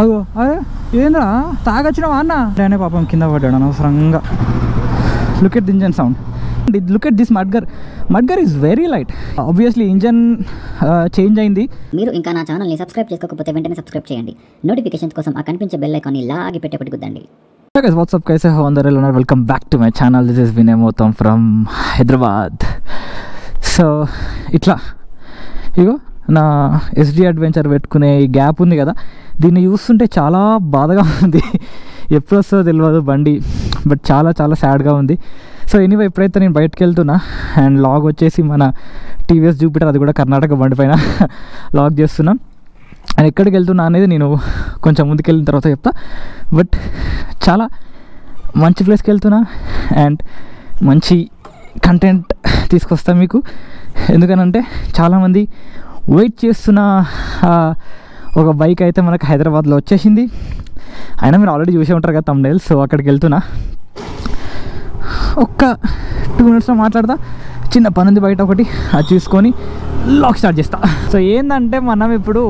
అయ్యో అదే ఏంద్రా తాగొచ్చినావా అన్న నేనే పాపం కింద పడ్డాడు అనవసరంగా. Look at the engine sound, look at this mudguard is very light. Obviously engine change అయింది. మీరు ఇంకా నా ఛానల్ని సబ్స్క్రైబ్ చేసుకోకపోతే వెంటనే సబ్స్క్రైబ్ చేయండి. నోటిఫికేషన్స్ కోసం ఆ కనిపించే బెల్ ఐకాన్ని లాగి పెట్టేపటి గుద్దండి. Hey guys, what's up guys? How are you? Welcome back to my channel. This is Vinay Motham from Hyderabad. So ఇట్లా ఇగో నా ఎస్డి అడ్వెంచర్ పెట్టుకునే ఈ గ్యాప్ ఉంది కదా, దీన్ని చూస్తుంటే చాలా బాధగా ఉంది. ఎప్పుడు వస్తుందో తెలియదు బండి, బట్ చాలా చాలా సాడ్గా ఉంది. సో ఎనీవే ఇప్పుడైతే నేను బయటకు వెళ్తున్నా అండ్ లాగ్ వచ్చేసి మన టీవీఎస్ జూపిటర్, అది కూడా కర్ణాటక బండి పైన లాగ్ చేస్తున్నాం. అండ్ ఎక్కడికి వెళ్తున్నా అనేది నేను కొంచెం ముందుకు వెళ్ళిన తర్వాత చెప్తా. బట్ చాలా మంచి ప్లేస్కి వెళ్తున్నా అండ్ మంచి కంటెంట్ తీసుకొస్తా మీకు. ఎందుకనంటే చాలామంది వెయిట్ చేస్తున్న ఒక బైక్ అయితే మనకు హైదరాబాద్లో వచ్చేసింది. అయినా మీరు ఆల్రెడీ చూసే ఉంటారు కదా థంబ్నెయిల్. సో అక్కడికి వెళ్తున్నా, ఒక్క 2 minutesలో మాట్లాడతా. చిన్న పని ఉంది బయట ఒకటి, అది చూసుకొని లాక్ స్టార్ట్ చేస్తా. సో ఏంటంటే మనం ఇప్పుడు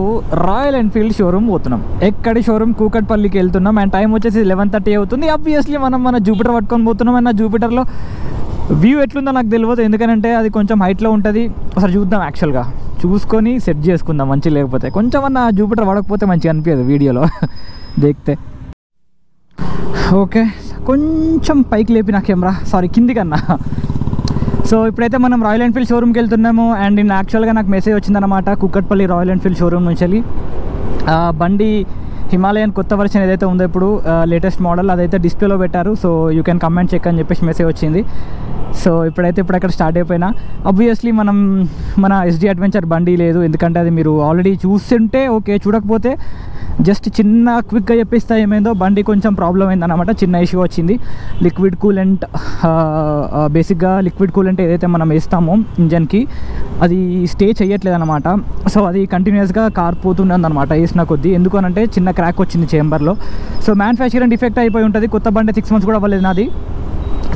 రాయల్ ఎన్ఫీల్డ్ షోరూమ్ పోతున్నాం. ఎక్కడి షోరూమ్? కూకట్పల్లికి వెళ్తున్నాం. అండ్ టైం వచ్చేసి 11:30 అవుతుంది. ఆబ్వియస్లీ మనం మన జూపిటర్ పట్టుకొని పోతున్నాం. అండ్ నా జూపిటర్లో వ్యూ ఎట్లుందో నాకు తెలియదు, ఎందుకంటే అది కొంచెం హైట్లో ఉంటుంది. ఒకసారి చూద్దాం, యాక్చువల్గా చూసుకొని సెట్ చేసుకుందాం. మంచి లేకపోతే కొంచెం అన్న జూపిటర్ పడకపోతే మంచిగా అనిపించదు వీడియోలో దేక్తే. ఓకే, కొంచెం పైకి లేపి నా కెమెరా, సారీ కిందికన్నా. సో ఇప్పుడైతే మనం రాయల్ ఎన్ఫీల్డ్ షోరూమ్కి వెళ్తున్నాము. అండ్ నేను యాక్చువల్గా నాకు మెసేజ్ వచ్చిందన్నమాట కూకట్పల్లి రాయల్ ఎన్ఫీల్డ్ షోరూమ్ నుంచి వెళ్ళి. బండి హిమాలయన్ కొత్త వర్షన్ ఏదైతే ఉందో ఇప్పుడు లేటెస్ట్ మోడల్, అదైతే డిస్ప్లేలో పెట్టారు. So you can come and check అని చెప్పేసి మెసేజ్ వచ్చింది. సో ఇప్పుడు అక్కడ స్టార్ట్ అయిపోయినా. ఆబ్వియస్లీ మన ఎస్డి అడ్వెంచర్ బండి లేదు, ఎందుకంటే అది మీరు ఆల్రెడీ చూస్తుంటే ఓకే, చూడకపోతే జస్ట్ చిన్న క్విక్గా చెప్పిస్తా ఏమైందో. బండి కొంచెం ప్రాబ్లం అయిందన్నమాట, చిన్న ఇష్యూ వచ్చింది. లిక్విడ్ కూలెంట్, బేసిక్గా లిక్విడ్ కూలెంట్ ఏదైతే మనం వేస్తామో ఇంజన్కి, అది స్టే చేయట్లేదు అనమాట. సో అది కంటిన్యూస్గా కార్ పోతుందన్నమాట వేసిన కొద్దీ. ఎందుకనంటే చిన్న క్రాక్ వచ్చింది చేంబర్లో. సో మ్యానుఫ్యాక్చరింగ్ డిఫెక్ట్ అయిపోయి ఉంటుంది. కొత్త బండి 6 months కూడా అవ్వలేదు నాది.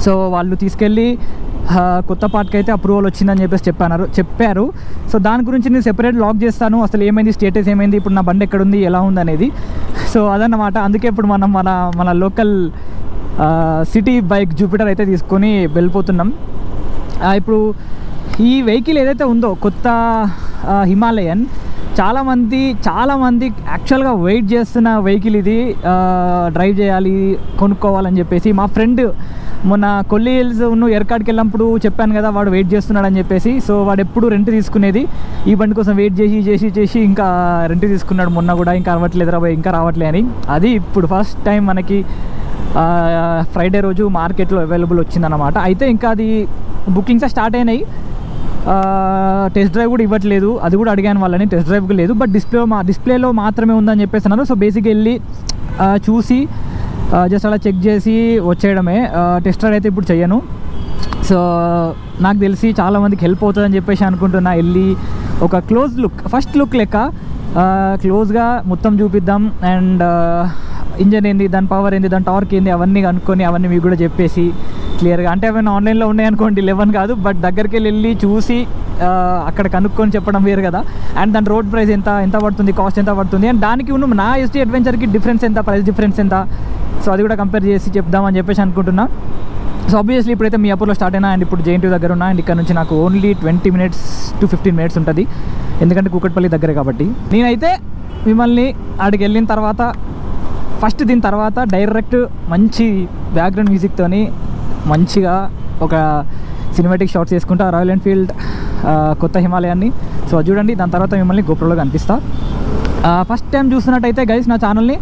సో వాళ్ళు తీసుకెళ్ళి కొత్త పార్ట్కి అయితే అప్రూవల్ వచ్చిందని చెప్పేసి చెప్పారు. సో దాని గురించి నేను సెపరేట్ లాగ్ చేస్తాను, అసలు ఏమైంది, స్టేటస్ ఏమైంది, ఇప్పుడు నా బండి ఎక్కడుంది, ఎలా ఉంది అనేది. సో అదన్నమాట. అందుకే ఇప్పుడు మనం మన లోకల్ సిటీ బైక్ జూపిటర్ అయితే తీసుకొని వెళ్ళిపోతున్నాం. ఇప్పుడు ఈ వెహికల్ ఏదైతే ఉందో కొత్త హిమాలయన్, చాలామంది యాక్చువల్గా వెయిట్ చేస్తున్న వెహికల్ ఇది. డ్రైవ్ చేయాలి, కొనుక్కోవాలని చెప్పేసి. మా ఫ్రెండ్ మొన్న కొల్లి హిల్స్ ఎర్కాడ్కి వెళ్ళినప్పుడు చెప్పాను కదా, వాడు వెయిట్ చేస్తున్నాడు అని చెప్పేసి. సో వాడు ఎప్పుడు రెంట్ తీసుకునేది, ఈ బండి కోసం వెయిట్ చేసి ఇంకా రెంట్ తీసుకున్నాడు మొన్న కూడా. ఇంకా రావట్లేదురా బాయ్, ఇంకా రావట్లే అని. అది ఇప్పుడు ఫస్ట్ టైం మనకి ఫ్రైడే రోజు మార్కెట్లో అవైలబుల్ వచ్చిందన్నమాట. అయితే ఇంకా అది బుకింగ్స్ స్టార్ట్ అయినాయి. టెస్ట్ డ్రైవ్ కూడా ఇవ్వట్లేదు, అది కూడా అడిగాను వాళ్ళని, టెస్ట్ డ్రైవ్ లేదు, బట్ డిస్ప్లేలో మాత్రమే ఉందని చెప్పేసి అన్నారు. సో బేసిక్గా వెళ్ళి చూసి జస్ట్ అలా చెక్ చేసి వచ్చేయడమే. టెస్ట్ రైడ్ అయితే ఇప్పుడు చెయ్యను. సో నాకు తెలిసి చాలామందికి హెల్ప్ అవుతుందని చెప్పేసి అనుకుంటున్నా. వెళ్ళి ఒక ఫస్ట్ లుక్ లెక్క క్లోజ్గా మొత్తం చూపిద్దాం. అండ్ ఇంజన్ ఏంది, దాని పవర్ ఏంది, దాని టార్క్ ఏంది, అవన్నీ కనుక్కొని అవన్నీ మీకు కూడా చెప్పేసి క్లియర్గా. అంటే అవన్నీ ఆన్లైన్లో ఉన్నాయనుకోండి 11 కాదు, బట్ దగ్గరికి వెళ్ళి చూసి అక్కడ కనుక్కొని చెప్పడం వేరు కదా. అండ్ దాని రోడ్ ప్రైస్ ఎంత పడుతుంది, కాస్ట్ ఎంత పడుతుంది, అండ్ దానికి ఉన్న నా ఎస్డి అడ్వెంచర్కి డిఫరెన్స్ ఎంత, ప్రైస్ డిఫరెన్స్ ఎంత, సో అది కూడా కంపేర్ చేసి చెప్దామని చెప్పేసి అనుకుంటున్నా. సో ఆబ్వియస్లీ ఇప్పుడైతే మియాపూర్లో స్టార్ట్ అయినా. అండ్ ఇప్పుడు జేఎన్టీ దగ్గర ఉన్నా. అండ్ ఇక్కడ నుంచి నాకు ఓన్లీ 20 minutes to 15 minutes ఉంటుంది, ఎందుకంటే కూకట్పల్లి దగ్గరే కాబట్టి. నేనైతే మిమ్మల్ని ఆడికి వెళ్ళిన తర్వాత ఫస్ట్ దీని తర్వాత డైరెక్ట్ మంచి బ్యాక్గ్రౌండ్ మ్యూజిక్తోని మంచిగా ఒక సినిమాటిక్ షాట్స్ చేసుకుంటా రాయల్ ఎన్ఫీల్డ్ కొత్త హిమాలయాన్ని. సో చూడండి, దాని తర్వాత మిమ్మల్ని గోప్రోలో కనిపిస్తా. ఫస్ట్ టైం చూస్తున్నట్టయితే గైస్ నా ఛానల్ని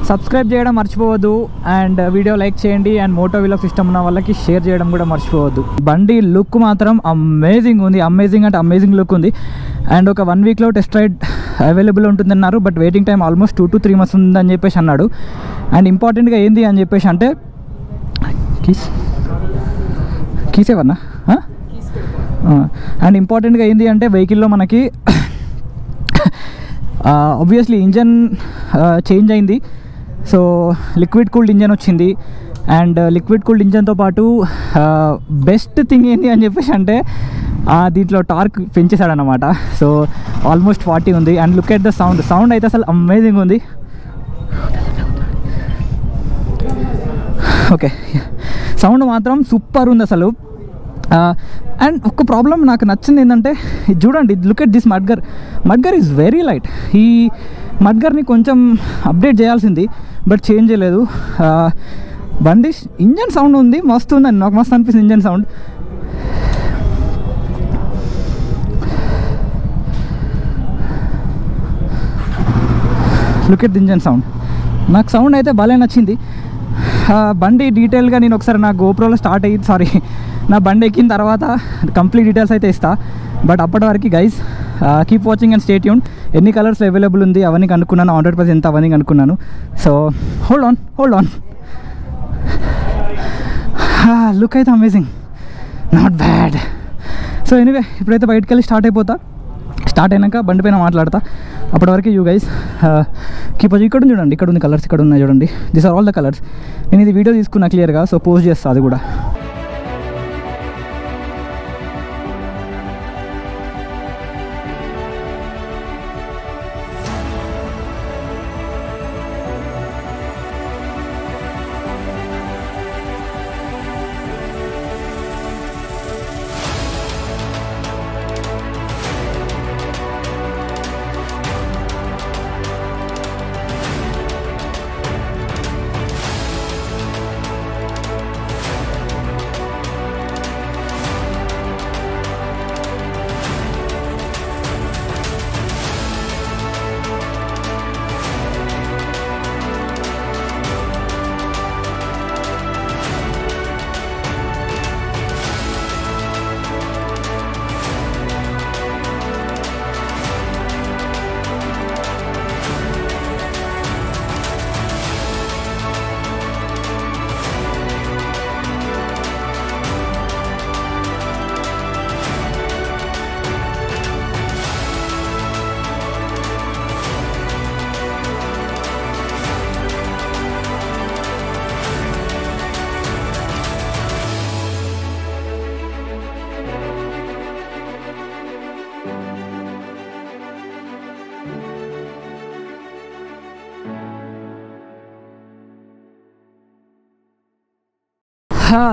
సబ్స్క్రైబ్ చేయడం మర్చిపోవద్దు. అండ్ వీడియో లైక్ చేయండి. అండ్ మోటో వీలాగ్స్ ఇష్టం ఉన్న వాళ్ళకి షేర్ చేయడం కూడా మర్చిపోవద్దు. బండి లుక్ మాత్రం అమేజింగ్ ఉంది, అమేజింగ్ లుక్ ఉంది. అండ్ ఒక 1 weekలో టెస్ట్ రైడ్ అవైలబుల్ ఉంటుందన్నారు, but waiting time almost 2 to 3 months ఉందని చెప్పేసి అన్నాడు. అండ్ ఇంపార్టెంట్గా ఏంది అని చెప్పేసి అంటే కీసేవన్నా. అండ్ ఇంపార్టెంట్గా ఏంది అంటే వెహికల్లో మనకి ఆబ్వియస్లీ ఇంజన్ చేంజ్ అయింది. సో లిక్విడ్ కూల్డ్ ఇంజన్ వచ్చింది. అండ్ లిక్విడ్ కూల్డ్ ఇంజన్తో పాటు బెస్ట్ థింగ్ ఏంటి అని చెప్పేసి అంటే దీంట్లో టార్క్ పెంచేశాడనమాట. సో ఆల్మోస్ట్ 40 ఉంది. And look at the sound అయితే అసలు అమేజింగ్ ఉంది. ఓకే, సౌండ్ మాత్రం సూపర్ ఉంది అసలు. అండ్ ఒక ప్రాబ్లం నాకు నచ్చింది ఏంటంటే, ఇది చూడండి, look at this mudguard is very light. ఈ మడ్గర్ని కొంచెం అప్డేట్ చేయాల్సింది, బట్ చేంజ్ చేయలేదు. బండి ఇంజన్ సౌండ్ ఉంది, మస్తు ఉందండి, నాకు మస్తు అనిపిస్తుంది engine sound. Look at the engine sound, నాకు సౌండ్ అయితే భలే నచ్చింది. బండి డీటెయిల్గా నేను ఒకసారి నా గోప్రోలో నా బండి ఎక్కిన తర్వాత కంప్లీట్ డీటెయిల్స్ అయితే ఇస్తా. బట్ అప్పటి వరకు guys keep watching and stay tuned. ఎన్ని కలర్స్ అవైలబుల్ ఉంది అవన్నీ కనుక్కున్నాను, 100% ఎంత అవన్నీ కనుక్కున్నాను. So hold on. లుక్ అయితే amazing, not bad. So anyway, ఇప్పుడైతే బయటకు వెళ్ళి స్టార్ట్ అయినాక బండి పైన మాట్లాడతా. అప్పటి వరకు యూ గైస్ కీప్ వాచింగ్. ఇక్కడ చూడండి, ఇక్కడ ఉంది కలర్స్, ఇక్కడ ఉన్నాయి చూడండి. These are all the colours. నేను ఇది వీడియో తీసుకున్నా క్లియర్గా, సో పోస్ట్ చేస్తా అది కూడా.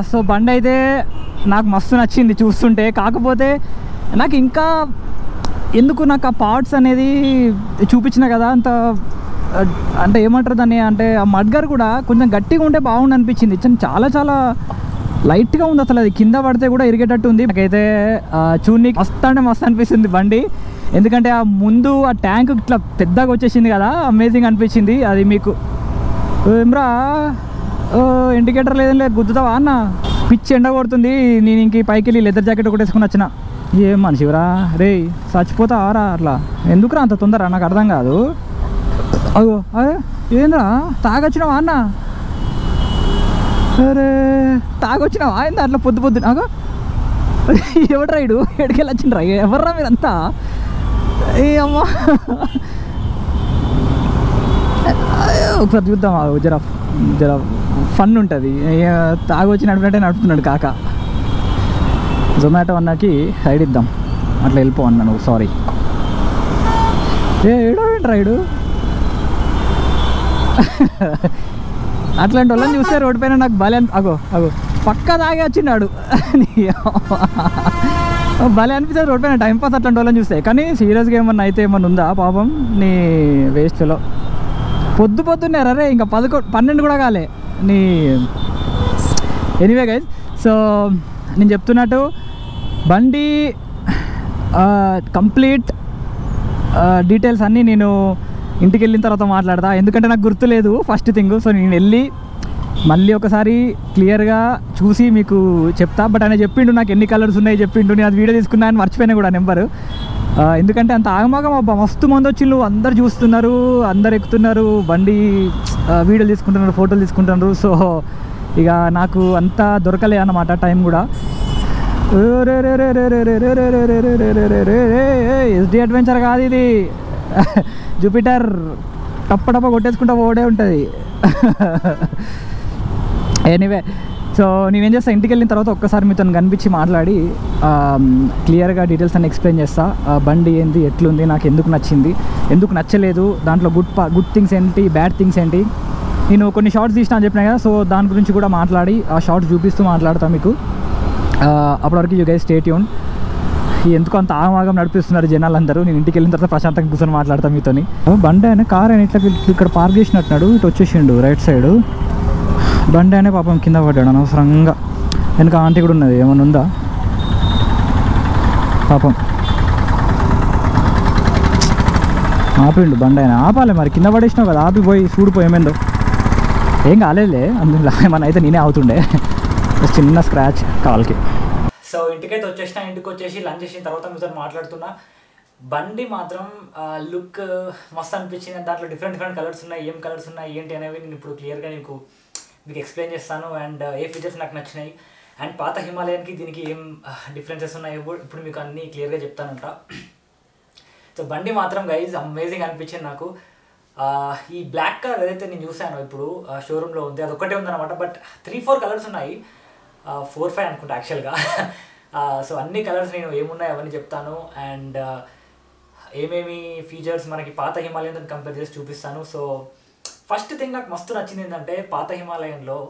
సో బండి అయితే నాకు మస్తు నచ్చింది చూస్తుంటే. కాకపోతే నాకు ఇంకా ఎందుకు నాకు ఆ పార్ట్స్ అనేది చూపించిన కదా, అంటే ఏమంటారు దాన్ని, అంటే ఆ మడ్గర్ కూడా కొంచెం గట్టిగా ఉంటే బాగుండు అనిపించింది. చాలా లైట్గా ఉంది అసలు, అది కింద పడితే కూడా ఇరిగేటట్టు ఉంది. నాకైతే చూడనీకి మస్తు అనిపిస్తుంది బండి. ఎందుకంటే ఆ ముందు ఆ ట్యాంక్ ఇట్లా పెద్దగా వచ్చేసింది కదా, అమేజింగ్ అనిపించింది. అది మీకు ఏమ్రా ఇండికేటర్ లేదని లేదు, గుద్దుతావా అన్న? పిచ్చి ఎండ కొడుతుంది. నేను ఇంక పైకి వెళ్ళి లెదర్ జాకెట్ ఒకటి వేసుకుని వచ్చిన. ఏం మనిషివరా రే, చచ్చిపోతావారా అట్లా? ఎందుకురా అంత తొందర, నాకు అర్థం కాదు. అగో అరే ఏంద్రా, తాగొచ్చినావా అన్న? అరే తాగొచ్చినావా ఏందా అట్లా పొద్దున? అగో ఎవడు రైడు, ఎడికెళ్ళి వచ్చిండ్రా, ఎవర్రా మీరంతా? ఏ అమ్మా, ఒకసారి చూద్దాం, జర ఫన్ ఉంటుంది. తాగొచ్చి నడిపినట్టే నడుపుతున్నాడు కాక. జొమాటో అన్నకి సైడ్ ఇద్దాం, అట్లా వెళ్ళిపో అన్నా నువ్వు, సారీ. ఏడో రైడు అట్లాంటి వాళ్ళని చూస్తే రోడ్డు పైన నాకు భలే అగో పక్క తాగే వచ్చిన్నాడు. భలే అనిపిస్తుంది రోడ్డు పైన టైంపాస్ అట్లాంటి వాళ్ళని చూస్తే. కానీ సీరియస్గా ఏమన్నా అయితే ఏమన్నా ఉందా పాపం నీ వేస్ట్లో? పొద్దున్నే రే, ఇంకా 12 కూడా కాలే నీ. ఎనీవే గైస్, సో నేను చెప్తున్నట్టు బండి కంప్లీట్ డీటెయిల్స్ అన్నీ నేను ఇంటికి వెళ్ళిన తర్వాత మాట్లాడతా. ఎందుకంటే నాకు గుర్తులేదు ఫస్ట్ థింగ్. సో నేను వెళ్ళి మళ్ళీ ఒకసారి క్లియర్గా చూసి మీకు చెప్తా. బట్ ఆయన చెప్పిండు నాకు ఎన్ని కలర్స్ ఉన్నాయి చెప్పిండు. నేను అది వీడియో తీసుకున్నా అని మర్చిపోయినా కూడా నెంబరు. ఎందుకంటే అంత ఆగమాగం అబ్బా, మస్తు మంది వచ్చిళ్ళు, అందరు చూస్తున్నారు, అందరు ఎక్కుతున్నారు బండి, వీడియోలు తీసుకుంటున్నారు, ఫోటోలు తీసుకుంటున్నారు. సో ఇక నాకు అంతా దొరకలే అన్నమాట టైం కూడా. ఎస్డి అడ్వెంచర్ కాదు ఇది, జూపిటర్ టప్ప కొట్టేసుకుంటా ఓడే ఉంటుంది. ఎనీవే, సో నేనేం చేస్తా, ఇంటికి వెళ్ళిన తర్వాత ఒక్కసారి మీతో కనిపించి మాట్లాడి క్లియర్గా డీటెయిల్స్ అన్ని ఎక్స్ప్లెయిన్ చేస్తా. బండి ఏంది, ఎట్లుంది, నాకు ఎందుకు నచ్చింది, ఎందుకు నచ్చలేదు, దాంట్లో గుడ్ థింగ్స్ ఏంటి, బ్యాడ్ థింగ్స్ ఏంటి, నేను కొన్ని షార్ట్స్ తీసినా అని చెప్పినా కదా, సో దాని గురించి కూడా మాట్లాడి ఆ షార్ట్స్ చూపిస్తూ మాట్లాడతాను మీకు. అప్పటివరకు యూ గైస్ స్టే ట్యూన్. ఎందుకు అంత ఆగమాగం నడిపిస్తున్నారు జనాలు అందరూ. నేను ఇంటికి వెళ్ళిన తర్వాత ప్రశాంతంగా కూర్చొని మాట్లాడతాను మీతోని. బండి అయినా కార్ అయినా ఇట్లా ఇక్కడ పార్క్ చేసినట్టున్నాడు, ఇటు వచ్చేసిండు రైట్ సైడ్. బండి అయినా పాపం కింద పడ్డాడు అనవసరంగా. వెనక ఆంటీ కూడా ఉన్నది, ఏమన్నా ఉందా పాపం. ఆపిండు బండి అయినా. ఆపాలి మరి, కింద పడేసినావు కదా, ఆపిపోయి చూడిపోయి ఏమైందో. ఏం కాలేదులే అందులో, ఏమన్నా అయితే నేనే అవుతుండే. చిన్న స్క్రాచ్ కాల్కి. సో ఇంటికైతే వచ్చేసిన. ఇంటికి వచ్చేసి లంచ్ చేసిన తర్వాత మీతో మాట్లాడుతున్నా. బండి మాత్రం లుక్ మస్తు అనిపించింది. దాంట్లో డిఫరెంట్ కలర్స్ ఉన్నాయి. ఏం కలర్స్ ఉన్నాయి ఏంటి అనేవి నేను ఇప్పుడు క్లియర్గా మీకు ఎక్స్ప్లెయిన్ చేస్తాను. అండ్ ఏ ఫీచర్స్ నాకు నచ్చినాయి, అండ్ పాత హిమాలయన్కి దీనికి ఏం డిఫరెన్సెస్ ఉన్నాయి ఇప్పుడు మీకు అన్నీ క్లియర్గా చెప్తానంట. సో బండి మాత్రం గైజ్ అమేజింగ్ అనిపించింది నాకు. ఈ బ్లాక్ కలర్ ఏదైతే నేను చూసాను ఇప్పుడు షోరూంలో ఉంది, అది ఒక్కటే ఉందన్నమాట. బట్ 3-4 కలర్స్ ఉన్నాయి, 4-5 అనుకుంటా యాక్చువల్గా. సో అన్ని కలర్స్ నేను ఏమున్నాయి అవన్నీ చెప్తాను. అండ్ ఏమేమి ఫీచర్స్ మనకి పాత హిమాలయన్ కంపేర్ చేసి చూపిస్తాను. సో ఫస్ట్ థింగ్ నాకు మస్తు నచ్చింది ఏంటంటే, పాత హిమాలయన్లో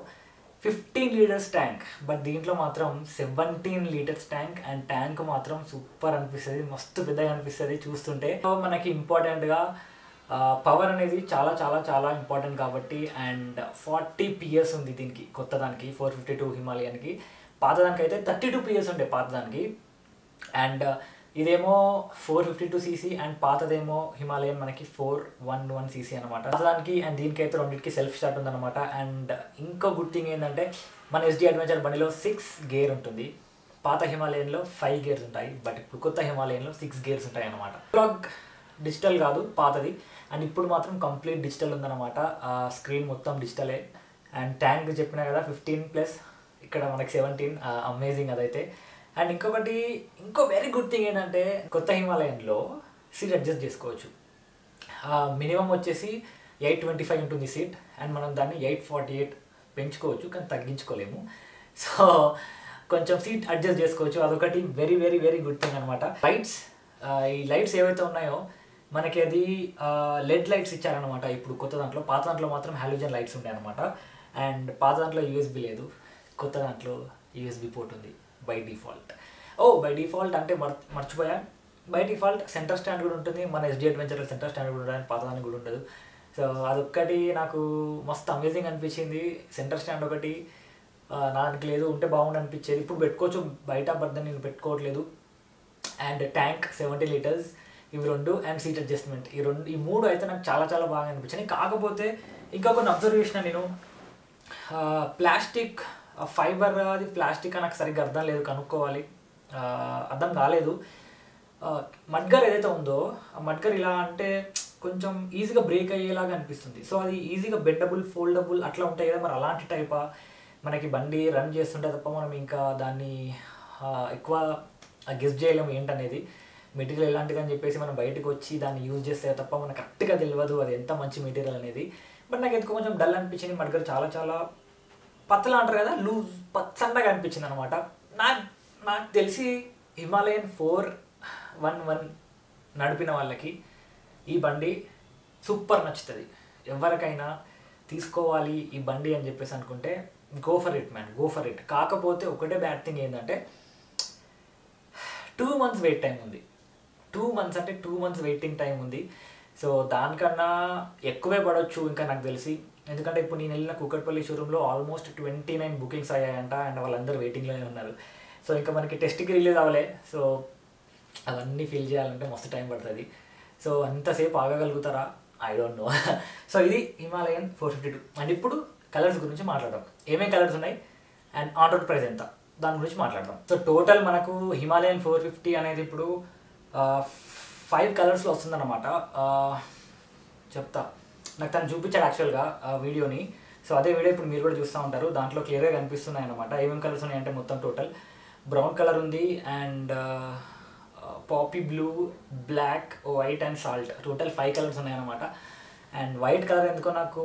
15 లీటర్స్ ట్యాంక్, బట్ దీంట్లో మాత్రం 17 లీటర్స్ ట్యాంక్. అండ్ ట్యాంక్ మాత్రం సూపర్ అనిపిస్తుంది, మస్తు పెద్దగా అనిపిస్తుంది చూస్తుంటే. సో మనకి ఇంపార్టెంట్గా పవర్ అనేది చాలా చాలా చాలా ఇంపార్టెంట్ కాబట్టి. అండ్ 40 PS ఉంది దీనికి, కొత్త దానికి 452 హిమాలయన్కి. పాతదానికి అయితే 32 PS ఉండే పాతదానికి. అండ్ ఇదేమో 452cc అండ్ పాతదేమో హిమాలయన్ మనకి 411cc అనమాట పాతదానికి. అండ్ దీనికైతే రెండింటికి సెల్ఫ్ స్టార్ట్ ఉందన్నమాట. అండ్ ఇంకో గుడ్ థింగ్ ఏంటంటే, మన SD అడ్వెంచర్ బండిలో 6 గేర్ ఉంటుంది, పాత హిమాలయన్లో 5 గేర్స్ ఉంటాయి. బట్ ఇప్పుడు కొత్త హిమాలయన్లో 6 గేర్స్ ఉంటాయి అనమాట. బ్లాగ్ డిజిటల్ కాదు పాతది, అండ్ ఇప్పుడు మాత్రం కంప్లీట్ డిజిటల్ ఉందన్నమాట. స్క్రీన్ మొత్తం డిజిటలే. అండ్ ట్యాంక్ చెప్పినా కదా 15+, ఇక్కడ మనకి 17. అమేజింగ్ అదైతే. అండ్ ఇంకో వెరీ గుడ్ థింగ్ ఏంటంటే, కొత్త హిమాలయన్లో సీట్ అడ్జస్ట్ చేసుకోవచ్చు. మినిమం వచ్చేసి 825 ఉంటుంది సీట్, అండ్ మనం దాన్ని 848 పెంచుకోవచ్చు, కానీ తగ్గించుకోలేము. సో కొంచెం సీట్ అడ్జస్ట్ చేసుకోవచ్చు, అదొకటి very very very good thing అనమాట. లైట్స్, ఈ లైట్స్ ఏవైతే ఉన్నాయో మనకి అది లెడ్ లైట్స్ ఇచ్చారనమాట ఇప్పుడు కొత్త దాంట్లో. పాత దాంట్లో మాత్రం హాలోజన్ లైట్స్ ఉంటాయి అనమాట. అండ్ పాత దాంట్లో USB లేదు, కొత్త దాంట్లో USB పోర్ట్ ఉంది బై డిఫాల్ట్. బై డిఫాల్ట్ అంటే మర్చిపోయా, బై డిఫాల్ట్ సెంటర్ స్టాండ్ కూడా ఉంటుంది. మన SD అడ్వెంచర్లో సెంటర్ స్టాండ్ కూడా ఉంటుంది, పాతదానికి కూడా ఉండదు. సో అదొక్కటి నాకు మస్తు అమేజింగ్ అనిపించింది. సెంటర్ స్టాండ్ ఒకటి నాకు లేదు, ఉంటే బాగుండు అనిపించేది. ఇప్పుడు పెట్టుకోవచ్చు బయట, బట్ నేను పెట్టుకోవట్లేదు. అండ్ ట్యాంక్ 70 లీటర్స్, ఇవి 2. అండ్ సీట్ అడ్జస్ట్మెంట్, ఈ 3 అయితే నాకు చాలా చాలా బాగా అనిపించింది. కాకపోతే ఇంకా కొన్ని అబ్జర్వ్ చేసిన నేను, ప్లాస్టిక్ ఫైబర్ అది ప్లాస్టిక్ నాకు సరిగ్గా అర్థం లేదు, కనుక్కోవాలి, అర్థం కాలేదు. మడ్గర్ ఏదైతే ఉందో ఆ మడ్గర్ ఇలా అంటే కొంచెం ఈజీగా బ్రేక్ అయ్యేలాగా అనిపిస్తుంది. సో అది ఈజీగా బెండబుల్ ఫోల్డబుల్ అట్లా ఉంటాయి కదా, మరి అలాంటి టైపా మనకి బండి రన్ చేస్తుంటే తప్ప మనం ఇంకా దాన్ని ఎక్కువ గెస్ చేయలేము ఏంటనేది. మెటీరియల్ ఎలాంటిది అని చెప్పేసి మనం బయటకు వచ్చి దాన్ని యూజ్ చేస్తే తప్ప మనకు కరెక్ట్గా తెలియదు అది ఎంత మంచి మెటీరియల్ అనేది. బట్ నాకు ఎందుకు కొంచెం డల్ అనిపించింది. మడ్గర్ చాలా చాలా పచ్చలా అంటారు కదా, లూజ్ పచ్చండగా అనిపించింది అనమాట. నాకు తెలిసి హిమాలయన్ 411 నడిపిన వాళ్ళకి ఈ బండి సూపర్ నచ్చుతుంది. ఎవరికైనా తీసుకోవాలి ఈ బండి అని చెప్పేసి అనుకుంటే go for it man, go for it. కాకపోతే ఒకటే బ్యాడ్ థింగ్ ఏంటంటే 2 months వెయిట్ టైం ఉంది. 2 months అంటే 2 months వెయిటింగ్ టైం ఉంది. సో దానికన్నా ఎక్కువే పడవచ్చు ఇంకా నాకు తెలిసి. ఎందుకంటే ఇప్పుడు నేను వెళ్ళిన కూకట్పల్లి షోరూంలో ఆల్మోస్ట్ 29 బుకింగ్స్ అయ్యాయంట, అండ్ వాళ్ళందరూ వెయిటింగ్లోనే ఉన్నారు. సో ఇంకా మనకి టెస్ట్కి రిలీజ్ అవ్వలే, సో అవన్నీ ఫిల్ చేయాలంటే మస్తు టైం పడుతుంది. సో అంతసేపు ఆగగలుగుతారా, ఐ డోంట్ నో. సో ఇది హిమాలయన్ 452. అండ్ ఇప్పుడు కలర్స్ గురించి మాట్లాడదాం, ఏమేమి కలర్స్ ఉన్నాయి అండ్ ఆన్ రోడ్ ప్రైస్ ఎంత, దాని గురించి మాట్లాడదాం. సో టోటల్ మనకు హిమాలయన్ 450 అనేది ఇప్పుడు 5 కలర్స్లో వస్తుందన్నమాట. చెప్తా, నాకు తను చూపించాడు యాక్చువల్గా వీడియోని. సో అదే వీడియో ఇప్పుడు మీరు కూడా చూస్తూ ఉంటారు, దాంట్లో క్లియర్గా కనిపిస్తున్నాయి అనమాట. ఏమేమి కలర్స్ ఉన్నాయంటే మొత్తం టోటల్ బ్రౌన్ కలర్ ఉంది, and poppy blue, black, white and salt, total 5 colours ఉన్నాయన్నమాట. అండ్ వైట్ కలర్ ఎందుకో నాకు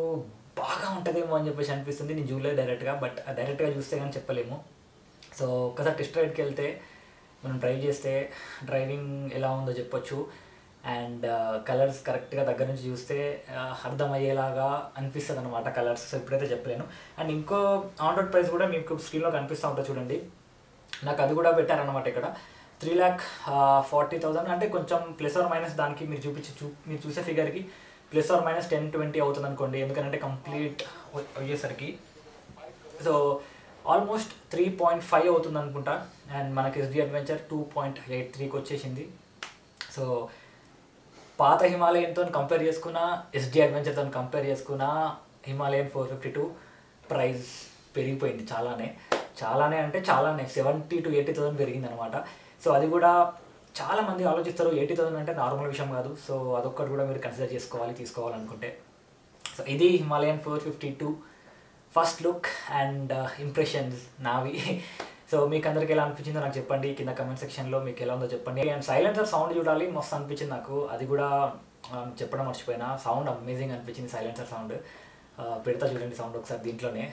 బాగా ఉంటుందేమో అని చెప్పేసి అనిపిస్తుంది. నేను చూడలేదు డైరెక్ట్గా, బట్ డైరెక్ట్గా చూస్తే కానీ చెప్పలేము. సో ఒకసారి టెస్ట్ రైడ్కి వెళ్తే మనం డ్రైవ్ చేస్తే డ్రైవింగ్ ఎలా ఉందో చెప్పొచ్చు. అండ్ కలర్స్ కరెక్ట్గా దగ్గర నుంచి చూస్తే అర్థమయ్యేలాగా అనిపిస్తుంది అనమాట కలర్స్. సో ఇప్పుడైతే చెప్పలేను. అండ్ ఇంకో ఆన్ రోడ్ ప్రైస్ కూడా మీకు స్క్రీన్లో కనిపిస్తూ ఉంటుంది చూడండి. నాకు అది కూడా పెట్టారనమాట ఇక్కడ 3,40,000. అంటే కొంచెం ప్లస్ ఆర్ మైనస్ దానికి మీరు చూసే ఫిగర్కి ప్లస్ ఆర్ మైనస్ 10-20 అవుతుంది అనుకోండి. ఎందుకంటే కంప్లీట్ అయ్యేసరికి సో ఆల్మోస్ట్ 3.5 అవుతుంది అనుకుంటా. అండ్ మనకి ఎస్డి అడ్వెంచర్ 2.83కి వచ్చేసింది. సో పాత హిమాలయన్తో కంపేర్ చేసుకున్న ఎస్డి అడ్వెంచర్తో కంపేర్ చేసుకున్న హిమాలయన్ 452 ప్రైస్ పెరిగిపోయింది చాలానే అంటే చాలానే 70,000 to 80,000 పెరిగింది అనమాట. సో అది కూడా చాలామంది ఆలోచిస్తారు 80,000 అంటే నార్మల్ విషయం కాదు. సో అదొక్కటి కూడా మీరు కన్సిడర్ తీసుకోవాలనుకుంటే. సో ఇది Himalayan 452 first look and impressions నావి. సో మీకు అందరికి ఎలా అనిపించిందో నాకు చెప్పండి కింద కమెంట్ సెక్షన్లో, మీకు ఎలా ఉందో చెప్పండి. అండ్ సైలెన్సర్ సౌండ్ చూడాలి, మస్తు అనిపించింది నాకు. అది కూడా చెప్పడం మర్చిపోయినా, సౌండ్ అమేజింగ్ అనిపించింది సైలెన్సర్ సౌండ్. పెడతా చూడండి సౌండ్ ఒకసారి దీంట్లోనే.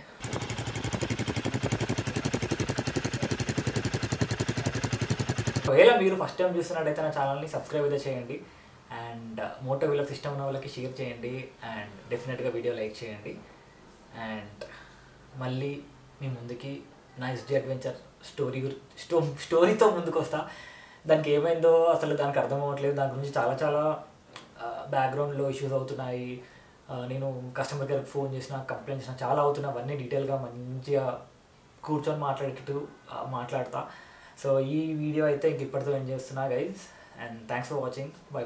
ఒకవేళ మీరు ఫస్ట్ టైం చూస్తున్నట్టయితే నా ఛానల్ని సబ్స్క్రైబ్ అయితే చేయండి. అండ్ మోటో వీళ్ళకి ఇష్టం ఉన్న వాళ్ళకి షేర్ చేయండి. అండ్ డెఫినెట్గా వీడియో లైక్ చేయండి. అండ్ మళ్ళీ మీ ముందుకి నా ఎస్డి అడ్వెంచర్ స్టోరీతో ముందుకు వస్తా. దానికి ఏమైందో అసలు దానికి అర్థం అవ్వట్లేదు. దాని గురించి చాలా బ్యాక్గ్రౌండ్లో ఇష్యూస్ అవుతున్నాయి. నేను కస్టమర్ కేర్కి ఫోన్ చేసిన, కంప్లైంట్ చేసిన, చాలా అవుతున్నాయి. అవన్నీ డీటెయిల్గా మంచిగా కూర్చొని మాట్లాడతా. సో ఈ వీడియో అయితే ఇంక ఇప్పటితో ఎండ్ చేస్తున్నా guys. And thanks for watching. By.